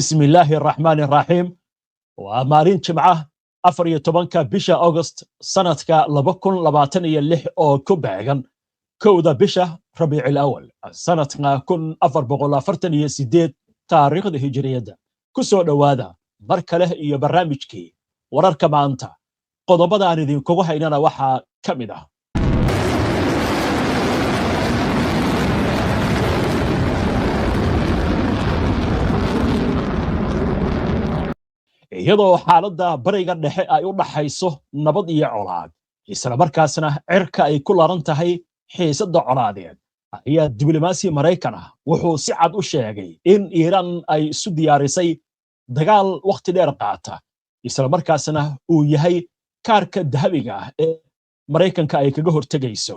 بسم الله الرحمن الرحيم ومارين جمعة أفري طبنك بشا أغسطس سنتك لبكن لباتن يلح أو كوباغن كودا بشا ربيع الأول سنتك كن أفر بغلا فرتن يسيديد تاريخ الهجرية دا كسو دوادا مركله إيا برامجكي ورارك مانتا قضبدا عن ذين كوغوها إنانا وحا كامدا iyadoo xaaladda bariga dhexe ay u dhaxayso nabad iyo colaad isla markaasna cirka ay ku laran tahay xiisadda colaadeed ayaa diblomaasi Mareykan ah wuxuu si cad u sheegay in Iiraan ay isu diyaarisay dagaal waqti dheer qaata isla markaasna uu yahay kaarka dahabiga ah ee Mareykanka ay kaga hortagayso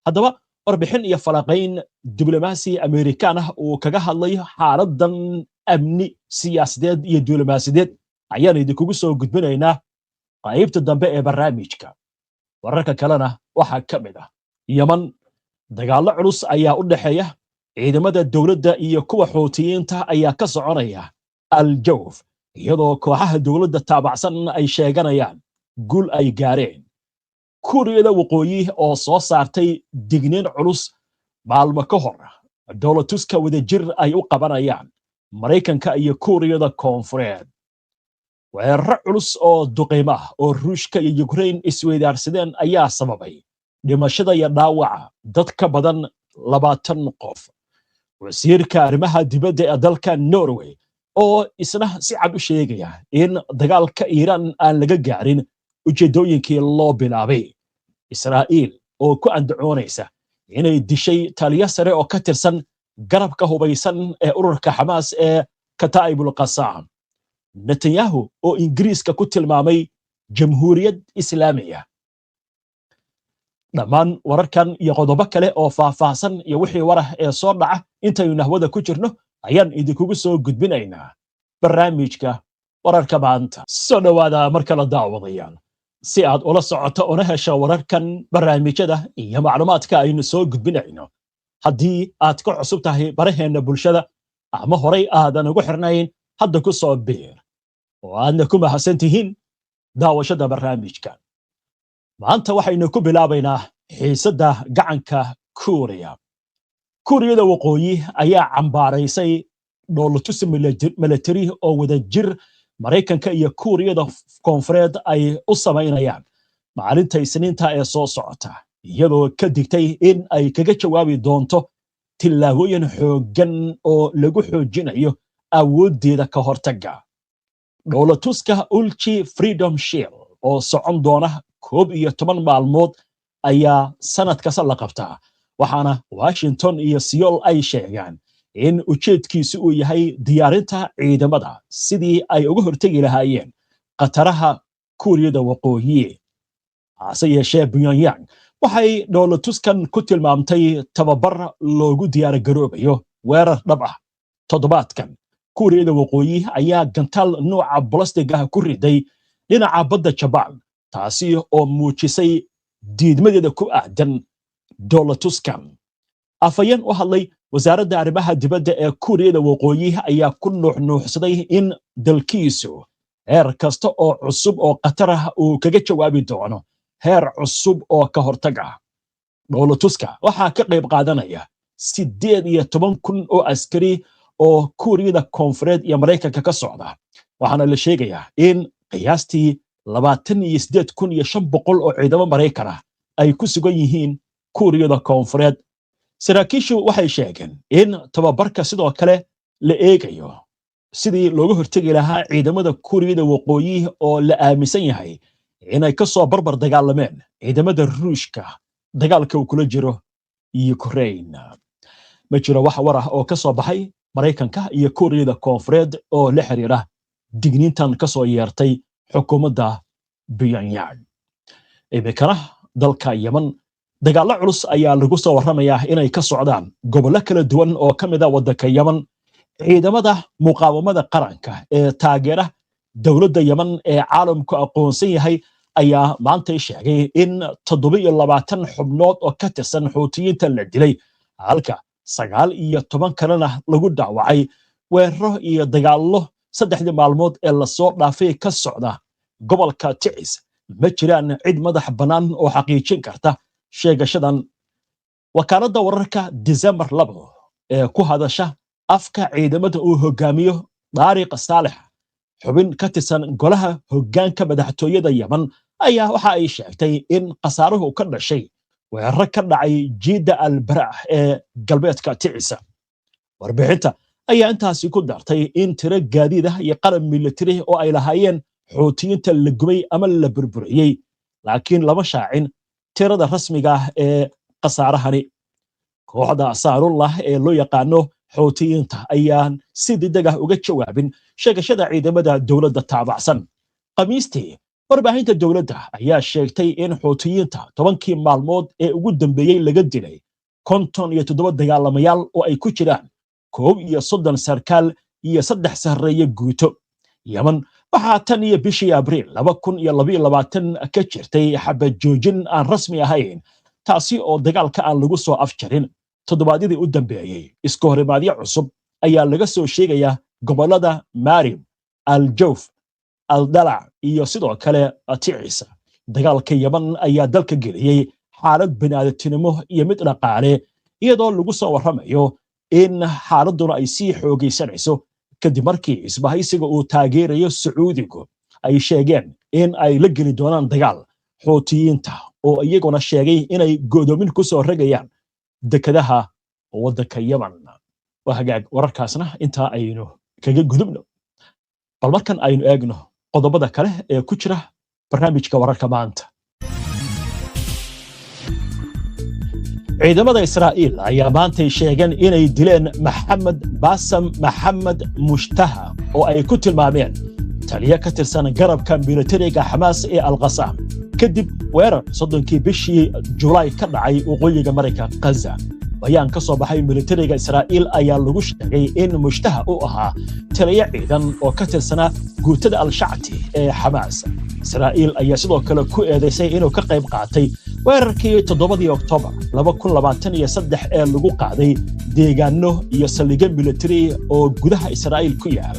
haddaba warbixin iyo falaqayn diblomaasi Amerikaan ah uu kaga hadlay xaaladdan amni siyaasadeed iyo diblomaasiyadeed ayaan idinkugu soo gudbinaynaa qaybta dambe ee barnaamijka wararka kalena waxaa ka mid ah Yemen dagaallo culus ayaa u dhaxeeya ciidamada dawladda iyo kuwa Xuutiyiinta ayaa ka soconaya Al-Jawf iyadoo kooxaha dawladda taabacsan ay sheeganayaan guul ay gaareen Kuuriyada Waqooyi oo soo saartay digniin culus maalmo ka hor dawlatuska wadajir ay u qabanayaan Mareykanka iyo Kuuriyada Koonfureed weerar culus oo duqeymo ah oo Ruushka iyo Ukraine isweydaarsadeen ayaa sababay dhimashada iyo dhaawaca dad ka badan 20 qof wasiirka arrimaha dibadda ee dalka Norway oo isna si cad u sheegaya in dagaalka Iiraan aan laga gaarin ujeedooyinkii loo bilaabay Israa'iil oo ku andacoonaysa inay dishay taliya sare oo ka tirsan garabka hubaysan ee ururka Xamaas ee Kataa'ibul Qassam Netanyahu oo Ingiriiska ku tilmaamay jamhuuriyad islaamiya dhammaan wararkan iyo qodobo kale oo faahfaahsan iyo wixii warah ee soo dhaca intaynu nahwada ku jirno ayaan idinkugu soo gudbinaynaa barnaamijka wararka maanta soo dhawaada marka la daawadayaan si aad ula socoto una hesho wararkan barnaamijyada iyo macluumaadka aynu soo gudbinayno haddii aad ka cusub tahay baraheena bulshada ama horay aadan ugu xirnayn hadda ku soo biir oo aadna ku mahadsantihiin daawashada barnaamijka maanta waxaynu ku bilaabaynaa xiisadda gacanka Kuuriyada Waqooyi ayaa cambaaraysay dowladtus military oo wadajir Mareykanka iyo Kuuriyada Koonfureed ay u sameynayaan maalinta Isniinta ee soo socota iyadoo ka digtay in ay kaga jawaabi doonto tillaabooyin xooggan oo lagu xoojinayo awoodeeda ka hortagga dowlatuska Ulchi Freedom Shield oo socon doona 11 maalmood ayaa sanad kasta la qabtaa waxaana Washington iyo Seoul ay sheegaan in ujeedkiisu uu yahay diyaarinta ciidamada sidii ay uga hortagi lahaayeen qataraha Kuuriyada Waqooyi hase yeeshee Pyongyang waxay dowlatuskan ku tilmaamtay tababar loogu diyaar garoobayo weerar dhab ah toddobaadkan Kuuriyada Waqooyi ayaa gantaal nooca ballistic ah ku riday dhinaca badda Japan taasi oo muujisay diidmadeeda ku aadan dowlatuskan afayeen u hadlay wasaaradda arrimaha dibadda ee Kuuriyada Waqooyi ayaa ku nuuxnuuxsaday in dalkiisu heer kasta oo cusub oo qatar ah uu kaga jawaabi doono heer cusub oo ka hortag ah dowlatuska waxaa ka qayb qaadanaya 18,000 oo askari oo Kuuriyada Koonfureed iyo Mareykanka ka socda waxaana la sheegayaa in qiyaastii 28,500 oo ciidamo Mareykan ah ay ku sugan yihiin Kuuriyada Koonfureed saraakiishu waxay sheegeen in tababarka sidoo kale la eegayo sidii looga hortagi lahaa ciidamada Kuuriyada Waqooyi oo la aaminsan yahay inay ka soo barbar dagaalameen ciidamada Ruushka dagaalka uu kula jiro Ukraine ma jiro wax war ah oo ka soo baxay Mareykanka iyo Kuuriyada Koonfureed oo la xiriira digniintan ka soo yeertay xukuumadda Pyongyang imikana dalka Yemen dagaallo culus ayaa lagu soo warramayaa inay ka socdaan gobollo kala duwan oo ka mid ah waddanka Yemen ciidamada muqaawamada qaranka ee taageera dawladda Yemen ee caalamku aqoonsan yahay ayaa maanta sheegay in 27 xubnood oo ka tirsan Xuutiyiinta la dilay halka 19 kalena lagu dhaawacay weeraro iyo dagaallo saddexdii maalmood ee la soo dhaafay ka socda gobolka Ticis ma jiraan cid madax bannaan oo xaqiijin karta sheegashadan. wakaaladda wararka December 2 ee ku hadasha afka ciidamada uu hogaamiyo Daariq Saalex, xubin ka tirsan golaha hoggaanka madaxtooyada Yemen, ayaa waxa ay sheegtay in khasaaruhu ka dhashay weeraro ka dhacay jiida al-Bara ee galbeedka Ticis. warbixinta ayaa intaasi ku dartay in tiro gaadiid ah iyo qalab militari oo ay lahaayeen Xuutiyiinta la gubay ama la burburiyey, laakiin lama shaacin tirada rasmiga ah ee khasaarahani. kooxda Ansarullah ee loo yaqaano Xuutiyiinta ayaan si degdeg ah uga jawaabin sheegashada ciidamada dowladda taabacsan. Khamiistii, warbaahinta dowladda ayaa sheegtay in Xuutiyiinta 10kii maalmood ee ugu dambeeyay laga dilay 57 dagaalamayaal oo ay ku jiraan 31 sarkaal iyo 3 sarreeye guuto. Yemen waxaa tan iyo bishii Abriil 2022 ka jirtay xabad joojin aan rasmi ahayn, taasi oo dagaalka aan lagu soo afjarin. toddobaadyadii u dambeeyay isku horimaadyo cusub ayaa laga soo sheegayaa gobolada Marib, Al-Jawf, Al-Dalac iyo sidoo kale Ticis. dagaalka Yemen ayaa dalka geliyay xaalad bini'aadantinimo iyo mid dhaqaale, iyadoo lagu soo warramayo in xaaladuna ay sii xoogaysanayso kadib markii isbahaysiga uu taageerayo Sacuudigu ay sheegeen in ay la geli doonaan dagaal Xuutiyiinta, oo iyaguna sheegay inay godoomin ku soo ragayaan dekadaha waddanka Yemen. waa hagaag wararkaasna intaa aynu kaga gudubno, bal markan aynu eegno qodobada kale ee ku jira barnaamijka wararka maanta. ciidamada Israa'iil ayaa maantay sheegeen inay dileen Maxamed Bassam Maxamed Mushtaha oo ay ku tilmaameen taliye ka tirsan garabka militariga Xamaas ee Al-Qassam kadib weerar 30kii bishii Julaay ka dhacay waqooyiga Mareykanka Gaza. bayaan ka soo baxay militariga Israa'iil ayaa lagu sheegay in Mushtaha uu ahaa taliye ciidan oo ka tirsanaa guutada Al-Shacti ee Xamaas. Israa'iil ayaa sidoo kale ku eedeysay inuu ka qayb qaatay weerarkii 7 Oktoobar 2023 ee lagu qaaday deegaano iyo saldhigyo militari oo gudaha Israa'iil ku yaal.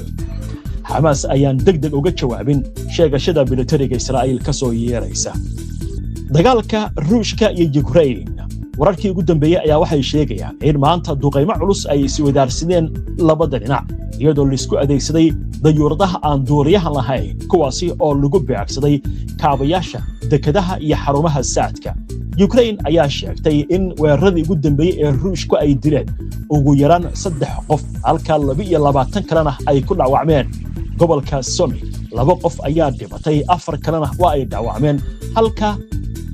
Xamaas ayaan degdeg uga jawaabin sheegashada militariga Israa'iil ka soo yeeraysa. dagaalka Ruushka iyo Ukraine, wararkii ugu dambeeyay ayaa waxay sheegayaan in maanta duqeymo culus ay iswadaarsadeen labada dhinac, iyadoo la isku adeegsaday dayuuradaha aan duuliyaha lahayn, kuwaasi oo lagu beegsaday kaabayaasha dekadaha iyo xarumaha saadka. Ukraine ayaa sheegtay in weeraradii ugu dambeeyay ee Ruushku ay dileen ugu yaraan 3 qof, halka 22 kalena ay ku dhaawacmeen. gobolka Sumy 2 qof ayaa dhimatay, 4 kalena waa ay dhaawacmeen, halka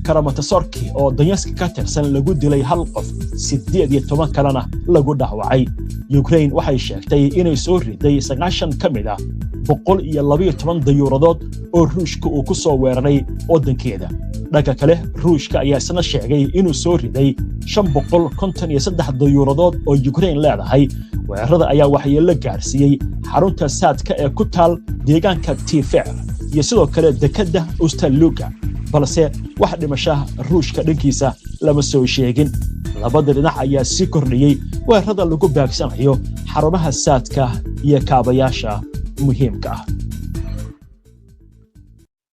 Kramatorsk oo Donetsk ka tirsan lagu dilay 1 qof, 18 kalena lagu dhaawacay. Ukraine waxay sheegtay inay soo riday 90 ka mid ah 112 dayuuradood oo Ruushka uu ku soo weeraray waddankeeda. dhanka kale, Ruushka ayaa isna sheegay inuu soo riday 553 dayuuradood oo Ukraine leedahay. weerarada ayaa waxyeello gaarsiiyey xarunta saadka ee ku taal deegaanka Tifer iyo sidoo kale dekadda Ustaluga, balse wax dhimashaha Ruushka dhankiisa lama soo sheegin. labada dhinac ayaa sii kordhiyey weerarada lagu beegsanayo xarumaha saadka iyo kaabayaasha muhiimka ah.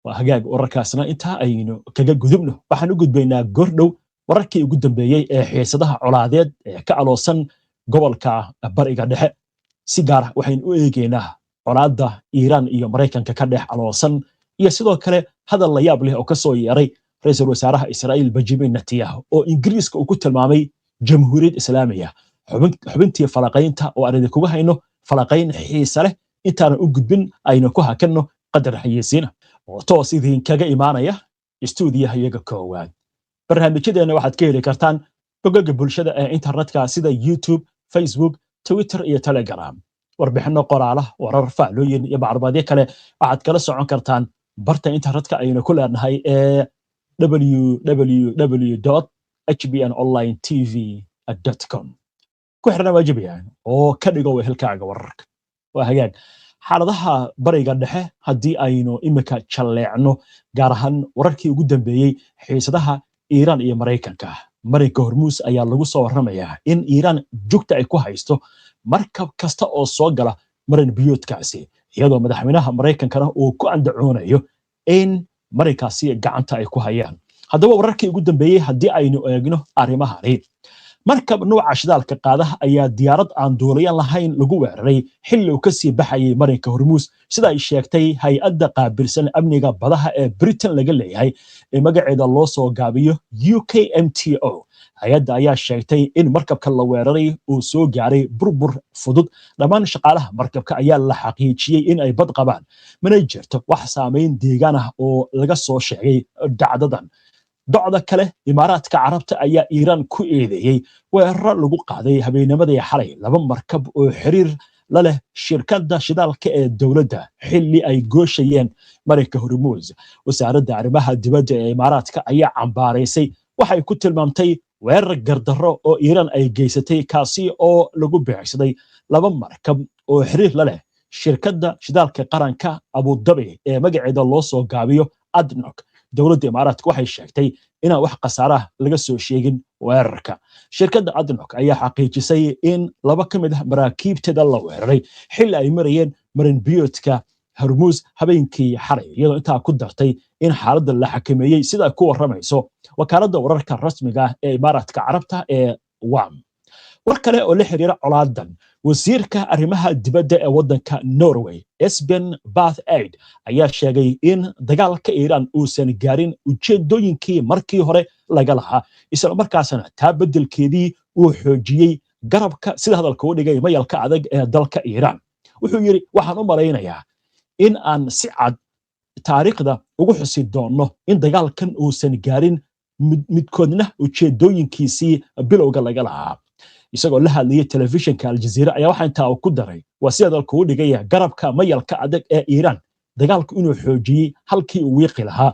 waa hagaag wararkaasna intaa aynu kaga gudubno, waxaan u gudbaynaa goordhow wararkii ugu dambeeyay ee xiisadaha colaadeed ee ka aloosan gobolka Bariga Dhexe. si gaar ah waxaynu u eegaynaa colaadda Iiraan iyo Mareykanka ka dhex aloosan, iyo sidoo kale hadal la yaab leh oo ka soo yeeray ra'iisul wasaaraha Israa'iil Benjamin Netanyahu oo Ingiriiska uu ku tilmaamay Jamhuuriyad Islaamiya. xubintii falaqaynta oo aan idinkugu hayno falaqayn xiisa leh, intaan u gudbin aynu ku hakanno qadar xayeysiina oo toos idinkaga imaanaya istuudiyaha iyaga koowaad. barnaamijyadeena waxaad ka heli kartaan bogagga bulshada ee internetka sida YouTube, Facebook, Twitter iyo Telegram. warbixino qoraala, warar, faallooyin iyo macluumaadyo kale waxaad kala socon kartaan barta internetka aynu ku leenahay ee www.hbnonlinetv.com. ku xirna waajibiyaan oo ka dhigo wehelkaaga wararka. waa hagaag xaaladaha Bariga Dhexe haddii aynu imika jalleecno, gaar ahaan wararkii ugu dambeeyay xiisadaha Iiraan iyo Mareykanka. marinka hormuus ayaa lagu soo warramayaa in iiraan jugta ay ku haysto markab kasta oo soo gala marin biyoodkaasi iyadoo madaxweynaha maraykankana uu ku andacoonayo in marinkaasi gacanta ay ku hayaan haddaba wararkii ugu dambeeyey haddii aynu eegno arrimahani markab nooca shidaalka qaadaha ayaa diyaarad aan duuliyan lahayn lagu weeraray xilli uu ka sii baxayay marinka hormuus sida ay sheegtay hay-adda qaabilsan amniga badaha ee Britain laga leeyahay ee magaceeda loo soo gaabiyo UKMTO hay-adda ayaa sheegtay in markabka la weeraray uu soo gaaray burbur fudud dhammaan shaqaalaha markabka ayaa la xaqiijiyey in ay bad qabaan mana jirto wax saameyn deegaan ah oo laga soo sheegay dhacdadan docda kale imaaraadka carabta ayaa Iiraan ku eedeeyay weerar lagu qaaday habeennimadii xalay laba markab oo xiriir la leh shirkadda shidaalka ee dawladda xilli ay gooshayeen marinka hormuus wasaaradda arrimaha dibadda ee imaaraadka ayaa cambaaraysay waxay ku tilmaamtay weerar gardarro oo Iiraan ay geysatay kaasi oo lagu beegsaday laba markab oo xiriir la leh shirkadda shidaalka qaranka Abu Dhabi ee magaceeda loo soo gaabiyo ADNOC dawladda imaaraadka waxay sheegtay inaan wax khasaaraha laga soo sheegin weerarka shirkadda ADNOC ayaa xaqiijisay in laba ka mid ah maraakiibteeda la weeraray xilli ay marayeen marin biyoodka hormuus habeenkii xalay iyadoo intaa ku dartay in xaaladda la xakameeyey sida ku warramayso wakaaladda wararka rasmiga ah ee imaaraadka carabta ee WAM war kale oo la xiriira colaadan wasiirka arrimaha dibadda ee waddanka Norway Espen Barth Eide ayaa sheegay in dagaalka Iiraan uusan gaarin ujeedooyinkii markii hore laga lahaa isla markaasna taa beddelkeedii uu xoojiyey garabka sida hadalka u dhigay mayalka adag ee dalka Iiraan wuxuu yiri waxaan u malaynayaa in aan si cad taariikhda ugu xusi doono in dagaalkan uusan gaarin midkoodna ujeedooyinkiisii bilowga laga lahaa isagoo la hadlayay telefishinka Al Jazeera ayaa waxa intaa uu ku daray waa sida dalku u dhigaya garabka mayalka adag ee Iiraan dagaalku inuu xoojiyay halkii uu wiiqi lahaa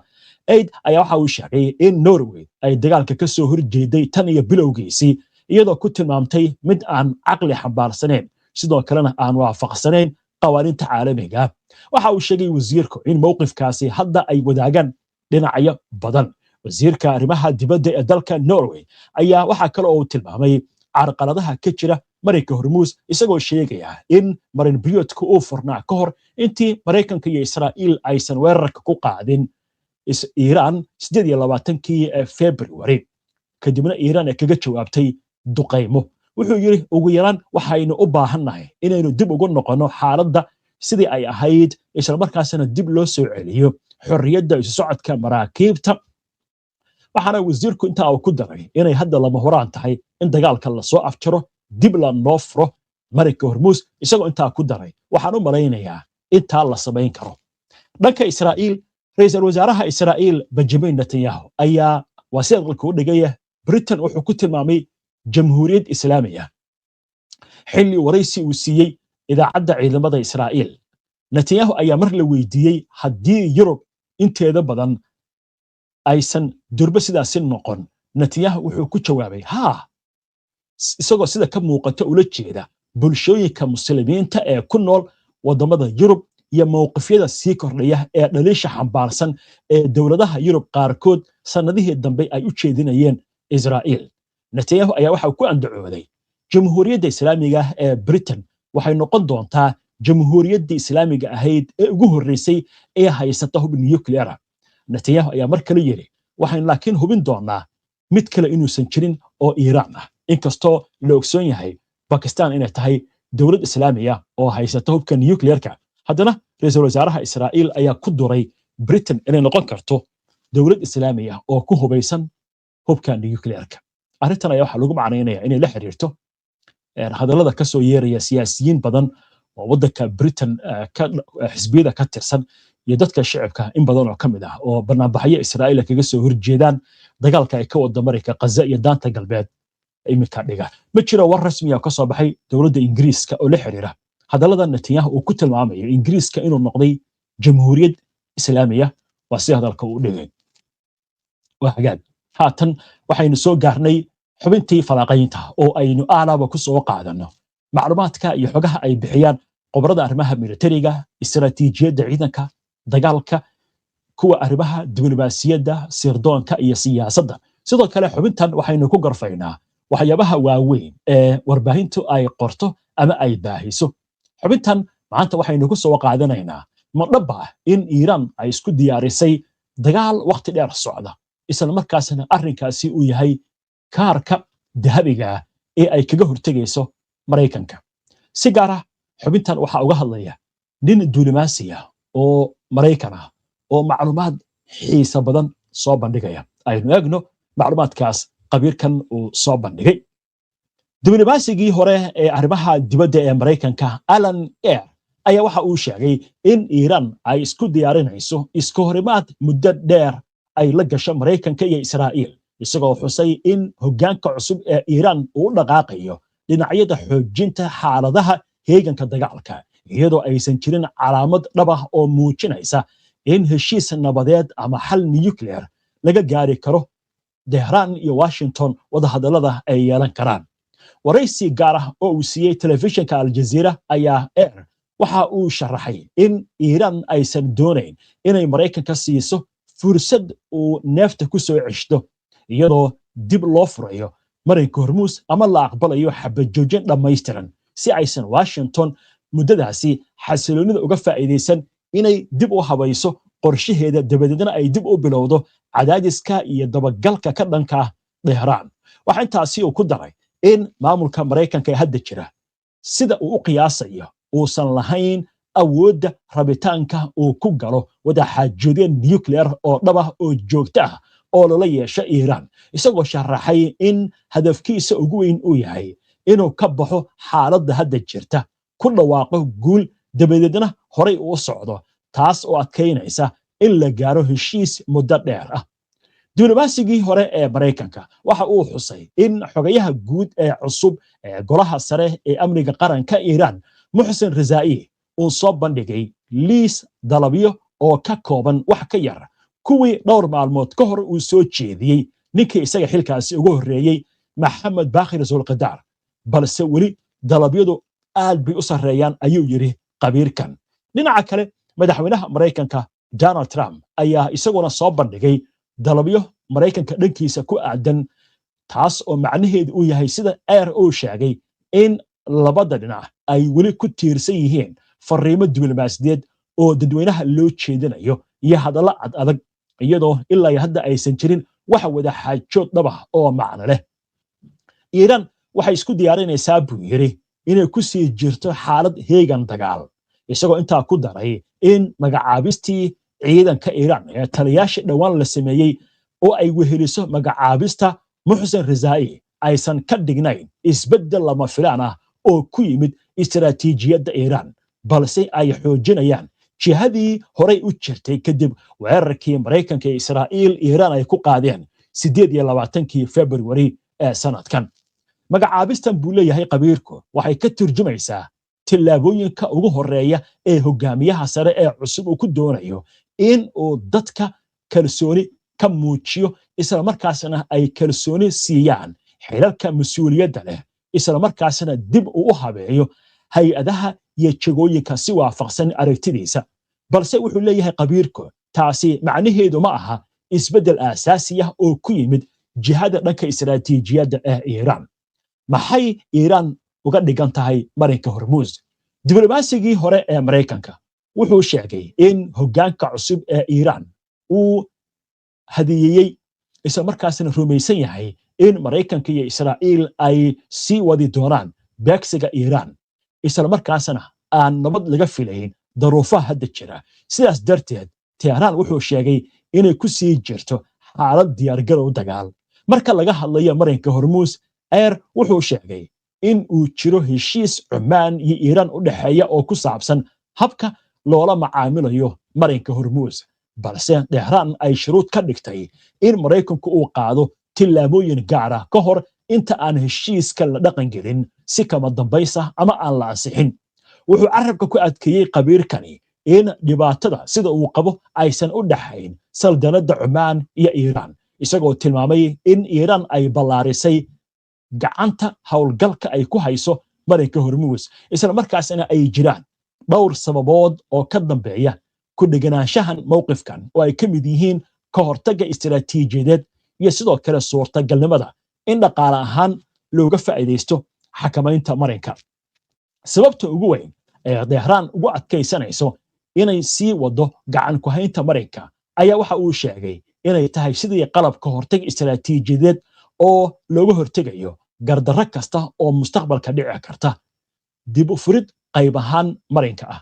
Eid ayaa waxa uu sheegay in Norway ay dagaalka ka soo horjeeday tan iyo bilowgiisii iyadoo ku tilmaamtay mid aan caqli xambaarsaneyn sidoo kalena aan waafaqsaneyn qawaaniinta caalamiga waxa uu sheegay wasiirku in mowqifkaasi hadda ay wadaagaan dhinacyo badan wasiirka arrimaha dibadda ee dalka Norway ayaa waxa kale oo uu tilmaamay carqaladaha ka jira marinka hormuus isagoo sheegaya in marin biyoodka uu furnaa ka hor intii Mareykanka iyo Israa'iil aysan weerarka ku qaadin Iiraan 28kii February kadibna Iiraan ay kaga jawaabtay duqeymo wuxuu yiri ugu yaraan waxaynu u baahannahay inaynu dib ugu noqono xaaladda sidii ay ahayd isla markaasna dib loo soo celiyo xorriyadda isu socodka maraakiibta waxaana wasiirku intaa uu ku daray inay hadda lama horaan tahay in dagaalka la soo afjaro dib la noo furo marinka hormuus isagoo intaa ku daray waxaan u malaynayaa intaa la samayn karo dhanka Israa'iil ra'iisul wasaaraha Israa'iil Benjamin Netanyahu ayaa wasiirka u dhigaya Britain wuxuu ku tilmaamay jamhuuriyad islaamiya xilli waraysi uu siiyey idaacadda ciidamada Israa'iil Netanyahu ayaa mar la weydiiyey haddii Yurub inteeda badan aysan durba sidaasi noqon Netanyahu wuxuu ku jawaabay isagoo sida ka muuqata ula jeeda bulshooyinka muslimiinta ee ku nool wadamada Yurub iyo mowqifyada sii kordhaya ee dhaliisha xambaarsan ee dawladaha Yurub qaarkood sanadihii dambe ay u jeedinayeen Israa'iil Netanyahu ayaa waxa uu ku andacooday jamhuuriyadda islaamiga ee Britain waxay noqon doontaa jamhuuriyadda islaamiga ahayd ee ugu horeysay ee haysata hub nuclear Netanyahu ayaa mar kale yiri waxaan laakiin hubin doonaa mid kale inuusan jirin oo Iiraan ah inkastoo la ogsoon yahay Pakistan inay tahay dawlad islaamiya oo haysata hubka nuclearka haddana ra'iisul wasaaraha Israa'iil ayaa ku duray Britain inay noqon karto dawlad islaamiya oo ku hubaysan hubka nuclearka arrintan ayaa waxa lagu macnaynayaa inay la xiriirto hadallada ka soo yeeraya siyaasiyiin badan oo waddanka Britain ka xisbiyada ka tirsan iyo dadka shacabka in badan oo kamid ah oo barnaamijyo Israa'iil kaga soo horjeedaan dagaalka ay ka wada Mareykanka Gaza iyo daanta galbeed imika dhiga ma jiro war rasmi ah ka soo baxay dawladda Ingiriiska oo la xiriira hadallada Netanyahu uu ku tilmaamayo Ingiriiska inuu noqday jamhuuriyad islaamiya waa si hadalka uu dhigay hagaag haatan waxaynu soo gaarnay xubintii falaaqaynta oo aynu aalaba ku soo qaadano macluumaadka iyo xogaha ay bixiyaan qobrada arrimaha militariga istiraatiijiyadda ciidanka dagaalka kuwa arrimaha diblomaasiyadda sirdoonka iyo siyaasadda sidoo kale xubintan waxaynu ku garfaynaa waxyaabaha waaweyn ee warbaahintu ay qorto ama ay baahiso. xubintan maanta waxaynu ku soo qaadanaynaa ma dhab ah in Iiraan ay isku diyaarisay dagaal waqti dheer socda, isla markaasna arrinkaasi uu yahay kaarka dahabiga ee ay kaga hortagayso Maraykanka. si gaar ah xubintan waxaa uga hadlaya nin duulimaasi ah oo Maraykan ah oo macluumaad xiisa badan soo bandhigaya. aynu eegno macluumaadkaas qabiirkan uu soo bandhigay. diblomasigii hore ee arrimaha dibadda ee Maraykanka Alan Eyre ayaa waxa uu sheegay in Iiraan ay isku diyaarinayso iska horimaad muddo dheer ay la gasho Maraykanka iyo Israa'iil, isagoo xusay in hoggaanka cusub ee Iiraan uu dhaqaaqayo dhinacyada xoojinta xaaladaha heeganka dagaalka, iyadoo aysan jirin calaamad dhab ah oo muujinaysa in heshiis nabadeed ama xal nuclear laga gaari karo Tehran iyo Washington wadahadallada ay yeelan karaan. waraysi gaar ah oo uu siiyey telefishinka Al Jazeera ayaa Eyre waxa uu sharaxay in Iiraan aysan doonayn inay Maraykanka siiso fursad uu neefta ku soo ceshto, iyadoo dib loo furayo marinka Hormuus ama la aqbalayo xabad joojin dhammaystiran si aysan Washington muddadaasi xasiloonida uga faa'iideysan inay dib u habayso qorshaheeda, dabadeedna ay dib u bilowdo cadaadiska iyo dabagalka ka dhanka ah Tehran. waxa intaasi uu ku daray in maamulka Maraykanka ee hadda jira sida uu u qiyaasayo uusan lahayn awoodda rabitaanka uu ku galo wadaxaajoodyo nuclear oo dhab ah oo joogto ah oo lala yeesho Iiraan, isagoo sharaxay in hadafkiisa ugu weyn uu yahay inuu ka baxo xaaladda hadda jirta, ku dhawaaqo guul, dabadeedna horay u socdo, taas oo adkaynaysa in la gaaro heshiis muddo dheer ah. diblomasigii hore ee Maraykanka waxa uu xusay in xogayaha guud ee cusub ee golaha sare ee amniga qaranka Iiraan Muxsin Rizaa'i uu soo bandhigay liis dalabyo oo ka kooban wax ka yar kuwii dhowr maalmood ka hor uu soo jeediyey ninkii isaga xilkaasi ugu horreeyey Maxamed Baaqir Zulqadaar, balse weli dalabyadu aad bay u sarreeyaan ayuu yiri qabiirkan. dhinaca kale madaxweynaha Maraykanka Donald Trump ayaa isaguna soo bandhigay dalabyo Maraykanka dhankiisa ku aadan, taas oo macnaheedu uu yahay sida Eyre uu sheegay in labada dhinac ay weli ku tiirsan yihiin fariimo diblomaasiyadeed oo dadweynaha loo jeedinayo iyo hadallo cad adag, iyadoo ilaa hadda aysan jirin wax wada xaajood dhab ah oo macno leh. Iiraan waxay isku diyaarinaysaa buu yiri inay ku sii jirto xaalad heegan dagaal, isagoo intaa ku daray in magacaabistii ciidanka Iiraan ee taliyaasha dhawaan la sameeyey oo ay weheliso magacaabista Muxsin Rizaa'i aysan ka dhignayn isbeddel lama filaan ah oo ku yimid istiraatiijiyadda Iiraan, balse ay xoojinayaan jihadii horay u jirtay kadib weerarkii Maraykanka iyo Israa'iil Iiraan ay ku qaadeen 28 February ee sanadkan. magacaabistan buu leeyahay qabiirku waxay ka turjumaysaa tillaabooyinka ugu horeeya ee hogaamiyaha sare ee cusub uu ku doonayo in uu dadka kalsooni ka muujiyo, isla markaasna ay kalsooni siiyaan xeerarka mas'uuliyadda leh, isla markaasna dib u habeeyo hay'adaha iyo jagooyinka si waafaqsan aragtidiisa. balse wuxuu leeyahay qabiirku taasi macnaheedu ma aha isbeddel aasaasi ah oo ku yimid jihada dhanka istiraatiijiyadda ee Iiraan. maxay Iiraan uga dhigan tahay marinka Hormuuz? diblomasigii hore ee Maraykanka wuxuu sheegay in hoggaanka cusub ee Iiraan uu hadiyey, isla markaasna rumaysan yahay in Maraykanka iyo Israa'iil ay sii wadi doonaan beegsiga Iiraan, isla markaasna aan nabad laga filayn daruufaha hadda jira. sidaas darteed Tehran wuxuu sheegay inay ku sii jirto xaalad diyaargarow dagaal. marka laga hadlayo marinka Hormuuz, Eyre wuxuu sheegay in uu jiro heshiis Cumaan iyo Iiraan u dhaxeeya oo ku saabsan habka loola macaamilayo marinka Hormuuz, balse Tehran ay shuruud ka dhigtay in Maraykanku uu qaado tillaabooyin gaar ah ka hor inta aan heshiiska la dhaqan gelin si kama dambaysa ama aan la ansixin. wuxuu carabka ku adkeeyey qabiirkani in dhibaatada sida uu qabo aysan u dhaxayn saldanadda Cumaan iyo Iiraan, isagoo tilmaamay in Iiraan ay ballaarisay gacanta howlgalka ay ku hayso marinka Hormuuz, isla markaasna ay jiraan dhowr sababood oo ka dambeeya ku dheganaanshahan mowqifkan oo ay ka mid yihiin ka hortagga istiraatiijiyadeed iyo sidoo kale suurtagalnimada in dhaqaale ahaan looga faa'iidaysto xakamaynta marinka. sababta ugu weyn ee Tehraan ugu adkaysanayso inay sii wado gacan ku haynta marinka ayaa waxa uu sheegay inay tahay sidii qalab ka hortag istiraatiijiyadeed oo looga hortegayo gardarro kasta oo mustaqbalka dhici karta. dib u furid qayb ahaan marinka ah.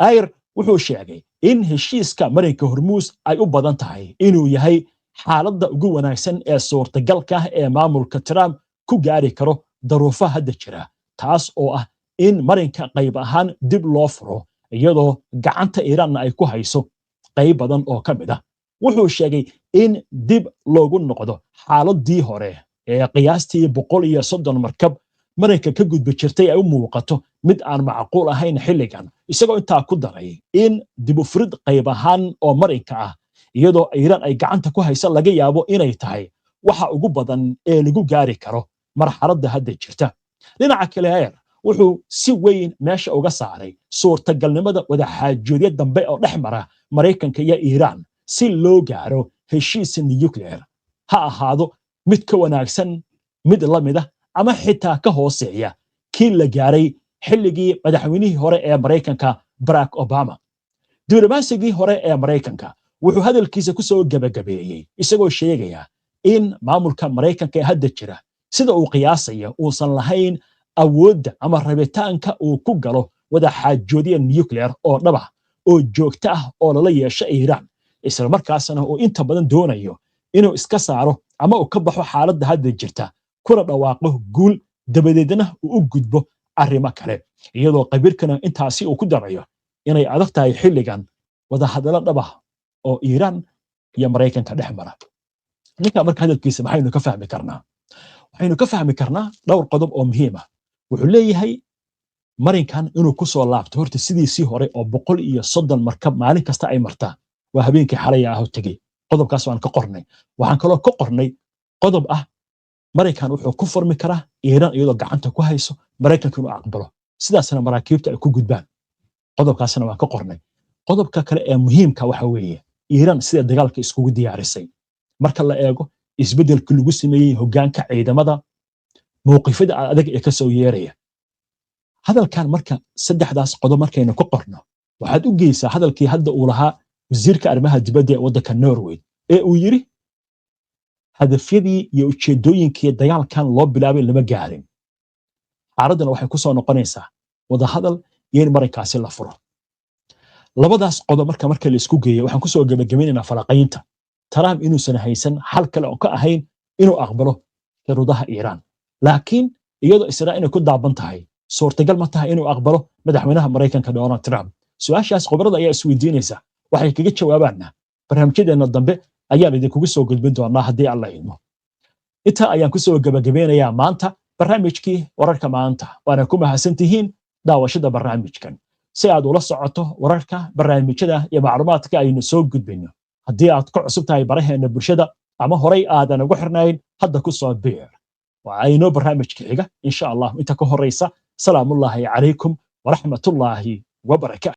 Ayr wuxuu sheegay in heshiiska marinka Hormuus ay u badan tahay inuu yahay xaaladda ugu wanaagsan ee suurtagalka ah ee maamulka Trump ku gaari karo daruufaha hadda jira, taas oo ah in marinka qayb ahaan dib loo furo iyadoo gacanta Iiraanna ay ku hayso qayb badan oo ka mid ah. wuxuu sheegay in dib loogu noqdo xaaladii hore ee qiyaastii 130 markab marinka ka gudbi jirtay ay u muuqato mid aan macquul ahayn xilligan, isagoo intaa ku daray in dib u furid qayb ahaan oo marinka ah iyadoo Iiraan ay gacanta ku hayso laga yaabo inay tahay waxa ugu badan ee lagu gaari karo marxaladda hadda jirta. dhinaca kale Ayr wuxuu si weyn meesha uga saaray suurtagalnimada wadaxaajoodyo dambe oo dhex mara Mareykanka iyo Iiraan si loo gaaro heshiis nuclear, ha ahaado mid ka wanaagsan, mid la mid ah ama xitaa ka hooseeya kii la gaaray xilligii madaxweynihii hore ee Mareykanka Barack Obama. diblomasigii hore ee Mareykanka wuxuu hadalkiisa ku soo gabagabeeyay isagoo sheegaya in maamulka Mareykanka ee hadda jira sida uu qiyaasaya uusan lahayn awoodda ama rabitaanka uu ku galo wadaxaajoodyo nuclear oo dhab ah oo joogto ah oo lala yeesho Iiraan, isla markaasna uu inta badan doonayo inuu iska saaro ama uu ka baxo xaaladda hadda jirta kuna dhawaaqo guul dabadeedna uu u gudbo arrimo kale, iyadoo qabiilkana intaasi uu ku darayo inay adag tahay xilligan wada hadallo dhab ah oo Iiraan iyo Mareykanka dhex mara. ninka marka hadalkiisa maxaynu ka fahmi karnaa? waxaynu ka fahmi karnaa dhowr qodob oo muhiim ah. wuxuu leeyahay marinkan inuu ku soo laabto horta sidiisii hore oo 130 markab maalin kasta ay martaa waa habeenkii xalay ah oo tagay. qodobkaas waan ka qornay. waxaan kaloo ka qornay qodob ah Mareykan wuxuu ku furmi karaa Iiraan iyadoo gacanta ku hayso Mareykanka inuu aqbalo, sidaasna maraakiibta ay ku gudbaan. qodobkaasna waan ka qornay. qodobka kale ee muhiimka waxa weeye Iiraan sida dagaalka iskugu diyaarisay marka la eego isbedelka lagu sameeyay hoggaanka ciidamada, mowqifada adag ee ka soo yeeraya. hadalkan marka saddexdaas qodob markaynu ku qorno waxaad u geysaa hadalkii hadda uu lahaa wasiirka arrimaha dibadda ee waddanka Norway ee uu yiri hadafyadii iyo ujeedooyinkii dagaalkan loo bilaabay lama gaarin. xaaladuna waxay ku soo noqonaysaa wada hadal iyo in marinkaasi la furo. labadaas qodob marka la isku geeyo waxaan ku soo gabagabaynaynaa falaqaynta Trump inuusan haysan xal kale oo ka ahayn inuu aqbalo shuruudaha Iiraan, laakiin iyadoo Israa'iil ku daaban tahay suurtagal ma tahay inuu aqbalo madaxweynaha Mareykanka Donald Trump? su'aashaas khibrada ayaa isweydiinaysa. waxay kaga jawaabaana barnaamijyadeena dambe ayaan idinkugu soo gudbin doonaa haddii Allah idmo. inta ayaan ku soo gabagabeynayaa maanta barnaamijkii wararka maanta. waana ku mahadsantihiin daawashada barnaamijkan. si aad ula socoto wararka, barnaamijyada iyo macluumaadka aynu soo gudbino, haddii aad ku cusub tahay baraheena bulshada ama horay aadan ugu xirnayn, hadda ku soo biir. waa aynoo barnaamijka xiga insha Allah. inta ka horeysa salaamullaahi calaykum waraxmatullaahi wabarakaatuh.